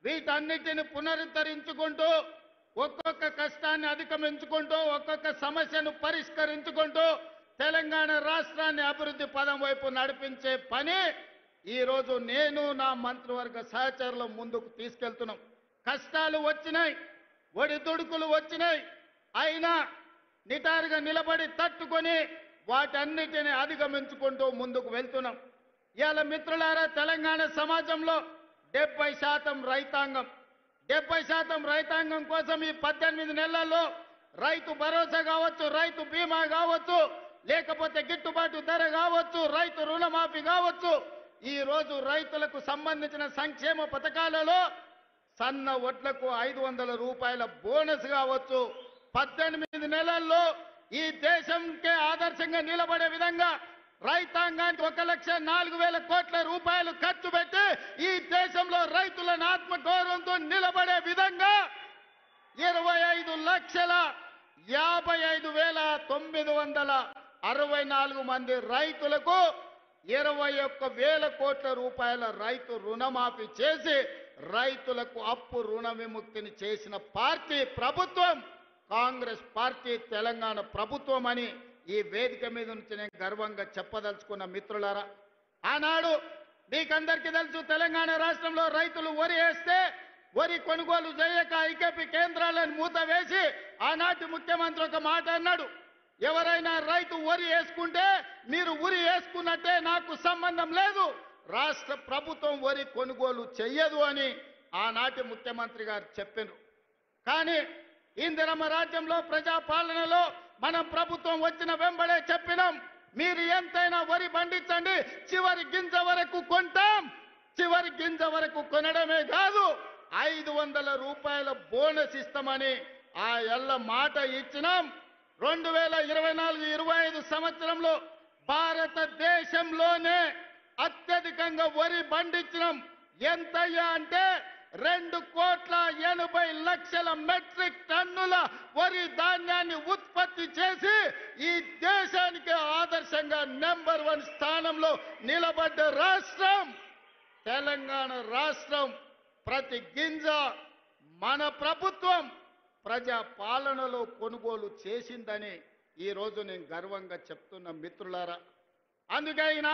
వీటన్నిటిని పునరుద్ధరించుకుంటూ ఒక్కొక్క కష్టాన్ని అధిగమించుకుంటూ ఒక్కొక్క సమస్యను పరిష్కరించుకుంటూ తెలంగాణ రాష్ట్రాన్ని అభివృద్ధి పదం వైపు నడిపించే పని ఈరోజు నేను నా మంత్రివర్గ సహచరులు ముందుకు తీసుకెళ్తున్నాం. కష్టాలు వచ్చినాయి, ఒడిదుడుకులు వచ్చినాయి, అయినా నిటారుగా నిలబడి తట్టుకొని వాటన్నిటిని అధిగమించుకుంటూ ముందుకు వెళ్తున్నాం. ఇవాళ మిత్రులారా, తెలంగాణ సమాజంలో 70% రైతాంగం 70% రైతాంగం కోసం ఈ 18 నెలల్లో రైతు భరోసా కావచ్చు, రైతు బీమా కావచ్చు, లేకపోతే గిట్టుబాటు ధర కావచ్చు, రైతు రుణమాఫీ కావచ్చు, ఈ రోజు రైతులకు సంబంధించిన సంక్షేమ పథకాలలో సన్న వడ్లకు 500 రూపాయల బోనస్ కావచ్చు, 18 నెలల్లో ఈ దేశంకే ఆదర్శంగా నిలబడే విధంగా రైతాంగానికి 1,04,000 కోట్ల రూపాయలు ఖర్చు పెట్టి ఈ దేశంలో రైతులను ఆత్మగౌరవంతో నిలబడే విధంగా 25,55,964 మంది రైతులకు 21,000 కోట్ల రూపాయల రైతు రుణమాఫీ చేసి రైతులకు అప్పు రుణ విముక్తిని చేసిన పార్టీ ప్రభుత్వం కాంగ్రెస్ పార్టీ, తెలంగాణ ప్రభుత్వం అని ఈ వేదిక మీద నుంచి నేను గర్వంగా చెప్పదలుచుకున్న మిత్రులారా. ఆనాడు మీకందరికీ తెలుసు, తెలంగాణ రాష్ట్రంలో రైతులు వరి వేస్తే వరి కొనుగోలు చేయక ఐకేపీ కేంద్రాలను మూత వేసి ఆనాటి ముఖ్యమంత్రి ఒక మాట అన్నాడు, ఎవరైనా రైతు వరి వేసుకుంటే మీరు ఉరి వేసుకున్నట్టే, నాకు సంబంధం లేదు, రాష్ట్ర ప్రభుత్వం వరి కొనుగోలు చెయ్యదు అని ఆనాటి ముఖ్యమంత్రి గారు చెప్పారు. కానీ ఇందిరమ్మ రాజ్యంలో ప్రజాపాలనలో మనం ప్రభుత్వం వచ్చిన వెంబడే చెప్పినాం, మీరు ఎంతైనా వరి పండించండి, చివరి గింజ వరకు కొంటాం, చివరి గింజ వరకు కొనడమే కాదు 500 రూపాయల బోనస్ ఇస్తామని ఆ ఎల్ల మాట ఇచ్చినాం. 2024-25 సంవత్సరంలో భారతదేశంలోనే అత్యధికంగా వరి పండించినాం. ఎంతయ్యా అంటే 2,80,00,000 మెట్రిక్ టన్నుల వరి ధాన్యాన్ని ఉత్పత్తి చేసి ఈ దేశానికి ఆదర్శంగా నెంబర్ 1 స్థానంలో నిలబడ్డ రాష్ట్రం తెలంగాణ రాష్ట్రం. ప్రతి గింజ మన ప్రభుత్వం ప్రజా పాలనలో కొనుగోలు చేసిందని ఈరోజు నేను గర్వంగా చెప్తున్న మిత్రులారా. అందుకే ఈనాడు